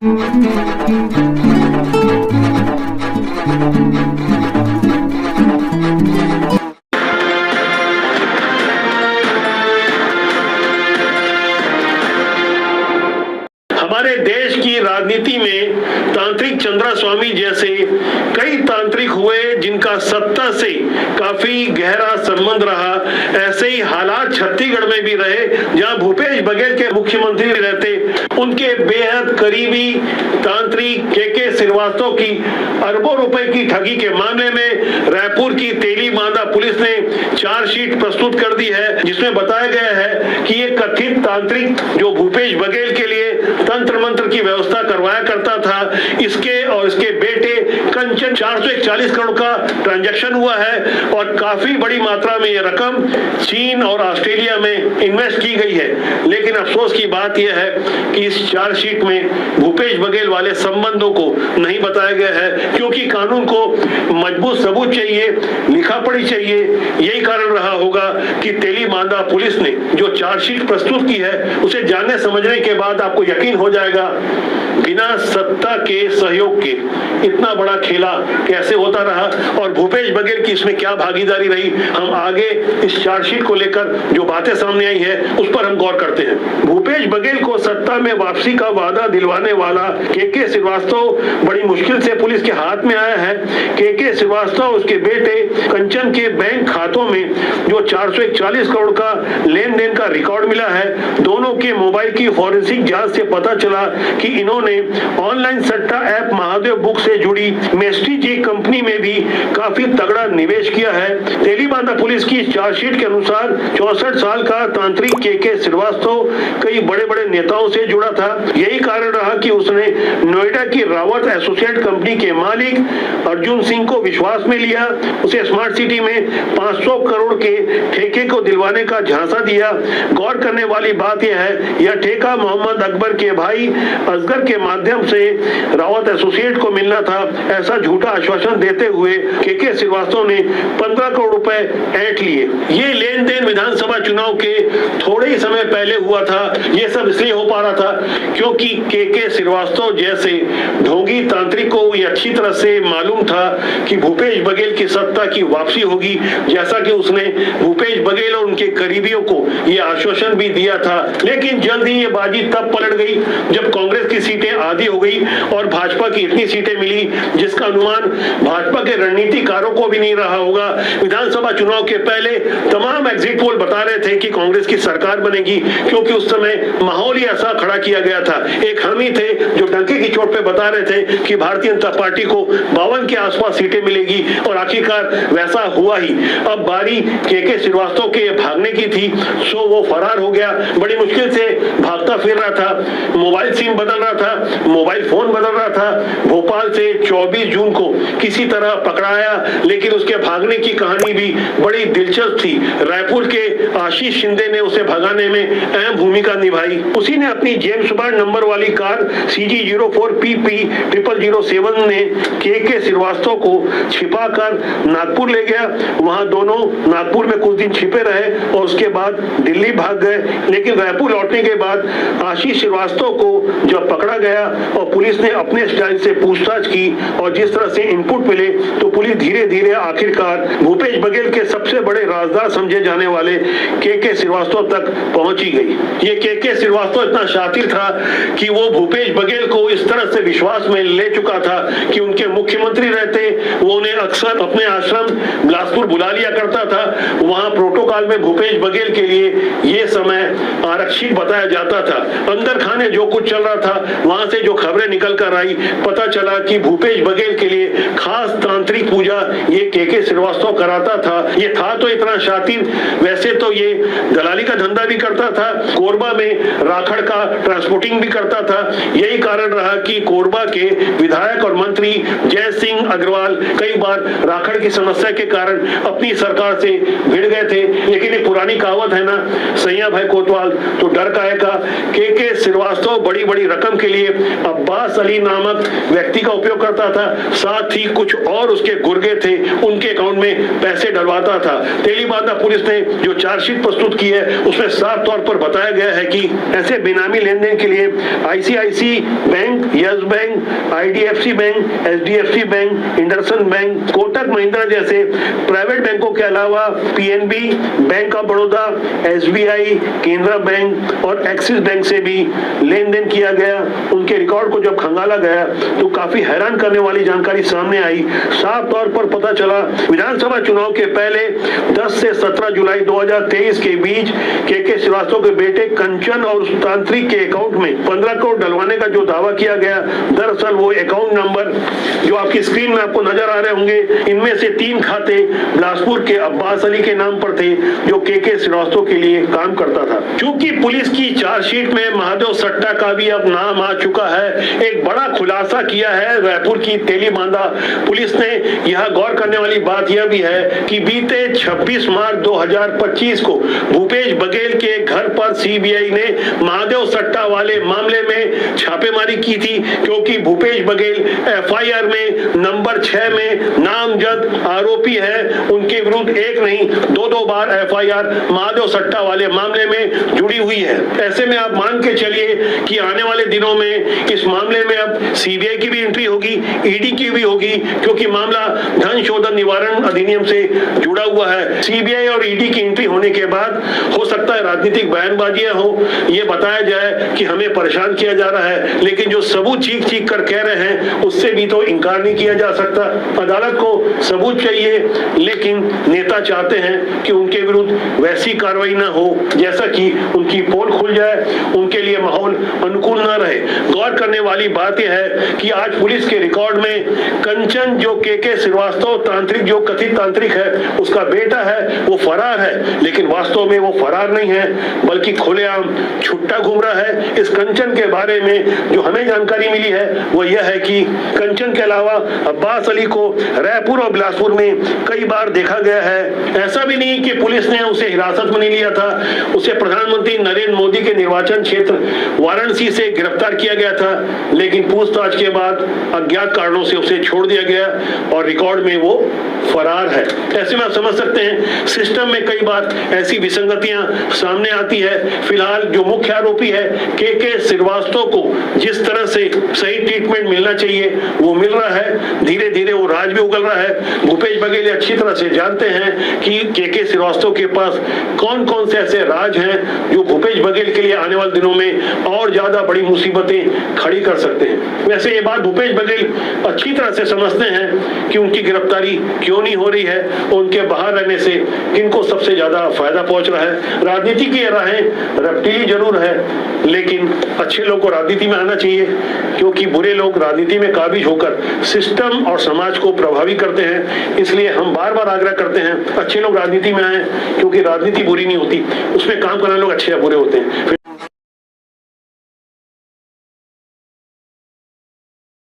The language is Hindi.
हमारे देश की राजनीति में तांत्रिक चंद्रा स्वामी जैसे कई तांत्रिक हुए जिनका सत्ता से काफी गहरा संबंध रहा। ऐसे ही हालात छत्तीसगढ़ में भी रहे, जहां भूपेश बघेल के मुख्यमंत्री रहते उनके बेहद करीबी तांत्रिक के श्रीवास्तव की अरबों रुपए की ठगी के मामले में रायपुर की तेली बांधा पुलिस ने चार्जशीट प्रस्तुत कर दी है, जिसमें बताया गया है कि ये कथित तांत्रिक जो भूपेश बघेल के लिए तंत्र मंत्र की व्यवस्था करवाया करता था, इसके और इसके बेटे कंचन 441 करोड़ का ट्रांजैक्शन हुआ है और काफी बड़ी मात्रा में यह रकम चीन और ऑस्ट्रेलिया में इन्वेस्ट की गई है। लेकिन अफसोस की बात यह है कि इस चार्जशीट में भूपेश बघेल वाले संबंधों को नहीं बताया गया है, क्योंकि कानून को मजबूत सबूत चाहिए, लिखा पढ़ी चाहिए। यही कारण रहा होगा कि तेली बांधा पुलिस ने जो चार्जशीट प्रस्तुत की है उसे जानने समझने के बाद आपको यकीन हो जाएगा बिना सत्ता के सहयोग के इतना बड़ा खेला कैसे होता रहा और भूपेश बघेल की इसमें क्या भागीदारी रही। हम आगे इस चार्जशीट को लेकर जो बातें सामने आई है उस पर हम गौर करते हैं। भूपेश बघेल को सत्ता में वापसी का वादा दिलवाने वाला के श्रीवास्तव बड़ी मुश्किल से पुलिस के हाथ में आया है। के श्रीवास्तव उसके बेटे कंचन के बैंक खातों में जो 441 करोड़ का लेन देन का रिकॉर्ड मिला है, दोनों के मोबाइल की फॉरेंसिक जांच से पता चला कि इन्होंने ऑनलाइन सट्टा ऐप महादेव बुक से जुड़ी मेस्ट्री जी कंपनी में भी काफी तगड़ा निवेश किया है। तेली बांधा पुलिस की चार्जशीट के अनुसार 64 साल का तांत्रिक के श्रीवास्तव कई बड़े बड़े नेताओं से जुड़ा था। यही कारण रहा कि उसने नोएडा की रावत एसोसिएट कंपनी के मालिक अर्जुन सिंह को विश्वास में लिया, उसे स्मार्ट सिटी में 500 करोड़ के ठेके को दिलवाने का झांसा दिया। गौर करने वाली बात यह है, यह ठेका मोहम्मद अकबर के भाई असगर के माध्यम से रावत एसोसिएट को मिलना था। ऐसा झूठा आश्वासन देते हुए के श्रीवास्तव ने 15 करोड़ रुपए ऐंठ लिए। ये लेन देन विधानसभा चुनाव के थोड़े ही समय पहले हुआ था। ये सब इसलिए हो पा रहा था क्योंकि के श्रीवास्तव जैसे ढोंगी तांत्रिक को ये अच्छी तरह से मालूम था कि भूपेश बघेल की सत्ता की वापसी होगी, जैसा कि उसने भूपेश बघेल और उनके करीबियों को ये आश्वासन भी दिया था। लेकिन जल्द ही ये बाजी तब पलट गई जब कांग्रेस की सीटें आधी हो गई और भाजपा की इतनी सीटें मिली जिसका अनुमान भाजपा के रणनीतिकारों को भी नहीं रहा होगा। विधानसभा चुनाव के पहले तमाम एग्जिट पोल बता रहे थे कि कांग्रेस की सरकार बनेगी, क्योंकि उस समय माहौल ही ऐसा खड़ा किया गया था। एक हम ही थे जो डंके की चोट पे बता रहे थे कि भारतीय जनता पार्टी को 52 के आसपास सीटें मिलेगी और आखिरकार वैसा हुआ ही। अब बारी के श्रीवास्तव के भागने की थी, सो वो फरार हो गया। बड़ी मुश्किल से भागता फिर रहा था, मोबाइल सिम बदल रहा था, मोबाइल फोन बदल रहा था। भोपाल से 24 जून को किसी तरह पकड़ाया, लेकिन उसके भागने की कहानी भी बड़ी दिलचस्प थी। रायपुर के आशीष शिंदे ने उसे भगाने में अहम भूमिका निभाई। उसी ने अपनी जेम्स बॉन्ड नंबर वाली कार CG04PP 0007 ने के श्रीवास्तव को छिपाकर नागपुर ले गया। वहां दोनों नागपुर में कुछ दिन छिपे रहे और उसके बाद दिल्ली भाग गए। लेकिन रायपुर लौटने के बाद आशीष श्रीवास्तव को जब पकड़ा गया और पुलिस ने अपने स्टाइल से पूछताछ की और जिस तरह से इनपुट मिले, तो पुलिस धीरे धीरे आखिरकार भूपेश बघेल के सबसे बड़े राजदार समझे जाने वाले के श्रीवास्तव तक पहुंची गई। ये के श्रीवास्तव इतना शातिर था कि वो भूपेश बघेल को इस तरह से विश्वास में ले चुका था कि उनके मुख्यमंत्री रहते वो उन्हें अक्सर अपने आश्रम बिलासपुर बुला लिया करता था। वहां प्रोटोकॉल में भूपेश बघेल के लिए ये समय आरक्षित बताया जाता था। अंदर खाने जो कुछ चल रहा था, वहां से जो खबरें निकल कर आई, पता चला कि भूपेश बघेल के लिए खास तांत्रिक पूजा ये के श्रीवास्तव कराता था। ये था तो इतना शातिर, वैसे तो ये दलाली का धंधा भी करता था, कोरबा में राखड़ का ट्रांसपोर्टिंग भी करता था। यही कारण रहा कि कोरबा के विधायक और मंत्री जय सिंह अग्रवाल कई बार राखड़ की समस्या के कारण अपनी सरकार से भिड़ गए थे। लेकिन एक पुरानी कहावत है ना, सैया भाई कोतवाल, तो डर काहे का। के श्रीवास्तव बड़ी बड़ी रकम के लिए अब्बास अली नामक व्यक्ति का उपयोग करता था, साथ ही कुछ और उसके गुर्गे थे, उनके अकाउंट में पैसे डलवाता था। तेलीबांधा पुलिस ने जो चार्जशीट प्रस्तुत की है उसमें साफ तौर पर बताया गया है कि ऐसे बेनामी लेन देन के लिए ICICI bank, Yes bank, IDFC bank, HDFC bank, IndusInd bank, Kotak Mahindra जैसे प्राइवेट बैंकों के अलावा PNB, bank of Baroda, SBI, Canara bank और एक्सिस बैंक से भी लेन देन किया गया। उनके रिकॉर्ड को जब खंगाला गया तो काफी हैरान करने वाली जानकारी सामने आई। साफ तौर पर पता चला विधानसभा चुनाव के पहले 10 से 17 जुलाई 2023 के बीच के श्रीवास्तव के बेटे कंचन और उस तांत्रिक के अकाउंट में 15 करोड़ डलवाने का जो दावा किया गया, दरअसल वो अकाउंट नंबर जो आपकी स्क्रीन में आपको नजर आ रहे होंगे, इनमें से 3 खाते बिलासपुर के अब्बास अली के नाम पर थे जो के श्रीवास्तव के लिए काम करता था। चूंकि पुलिस की चार्जशीट में महादेव सट्टा का भी अब नाम आ चुका है, एक बड़ा खुलासा किया है रायपुर की तेलीबांधा पुलिस ने। यह गौर करने वाली बात यह भी है कि बीते 26 मार्च 2025 को भूपेश बघेल के घर पर सीबीआई ने महादेव सट्टा वाले मामले में छापेमारी की थी, क्योंकि भूपेश बघेल एफआईआर में नंबर 6 में नामजद आरोपी है। उनके विरुद्ध एक नहीं 2 बार एफआईआर महादेव सट्टा वाले मामले में जुड़ी हुई है। ऐसे में आप मान के चलिए कि आने वाले दिनों में इस मामले में अब सीबीआई की भी एंट्री होगी, ईडी की भी होगी, क्योंकि मामला धन शोधन निवारण अधिनियम से जुड़ा हुआ है। सीबीआई और ईडी की एंट्री होने के बाद हो सकता है राजनीतिक बयानबाजियां हो, ये बताया जाए कि हमें परेशान किया जा रहा है, लेकिन जो सबूत चीख चीख कर कह रहे हैं उससे भी तो इनकार नहीं किया जा सकता। अदालत को सबूत चाहिए, लेकिन नेता चाहते हैं कि उनके विरुद्ध वैसी कार्रवाई ना हो जैसा कि उनकी पोल खुल जाए, उनके लिए माहौल अनुकूल ना रहे। गौर करने वाली बात यह है कि आज पुलिस के रिकॉर्ड में कंचन जो के श्रीवास्तव तांत्रिक जो कथित तांत्रिक है उसका बेटा है, वो फरार है, लेकिन वास्तव में वो फरार नहीं है बल्कि खुलेआम छुट्टा घूम रहा है। इस कंचन के बारे में जो हमें जानकारी मिली है वो यह है कि कंचन के अलावा अब्बास अली को रायपुर और बिलासपुर में कई बार देखा गया है। ऐसा भी नहीं कि पुलिस ने उसे हिरासत में नहीं लिया था, उसे प्रधानमंत्री नरेंद्र मोदी के निर्वाचन क्षेत्र वाराणसी से गिरफ्तार किया गया था, लेकिन पूछताछ के बाद अज्ञात कारणों से उसे छोड़ दिया गया और रिकॉर्ड में वो फरार है। ऐसे में आप समझ सकते हैं सिस्टम में कई बार ऐसी विसंगतियां सामने आती है। फिलहाल जो मुख्य आरोपी है के श्रीवास्तव को जिस तरह से सही ट्रीटमेंट मिलना चाहिए वो मिल रहा है, धीरे धीरे वो राज भी उगल रहा है। भूपेश बघेल अच्छी तरह से जानते हैं कि के श्रीवास्तव के पास कौन कौन से ऐसे राज हैं जो भूपेश बघेल के लिए आने वाले दिनों में और ज्यादा बड़ी मुसीबतें खड़ी कर सकते हैं। वैसे ये बात भूपेश बघेल अच्छी तरह से समझते हैं कि उनकी गिरफ्तारी क्यों नहीं हो रही है, उनके बाहर रहने से किनको सबसे ज्यादा फायदा पहुंच रहा है। राजनीति की राहें रफ्तीली जरूर है, लेकिन अच्छे लोग को राजनीति में आना चाहिए, क्योंकि बुरे लोग राजनीति में काबिज होकर सिस्टम और समाज को प्रभावित करते हैं। इसलिए हम बार बार आग्रह करते हैं अच्छे लोग राजनीति में आए, क्योंकि राजनीति बुरी नहीं होती, उसमें काम करने लोग अच्छे या बुरे होते हैं।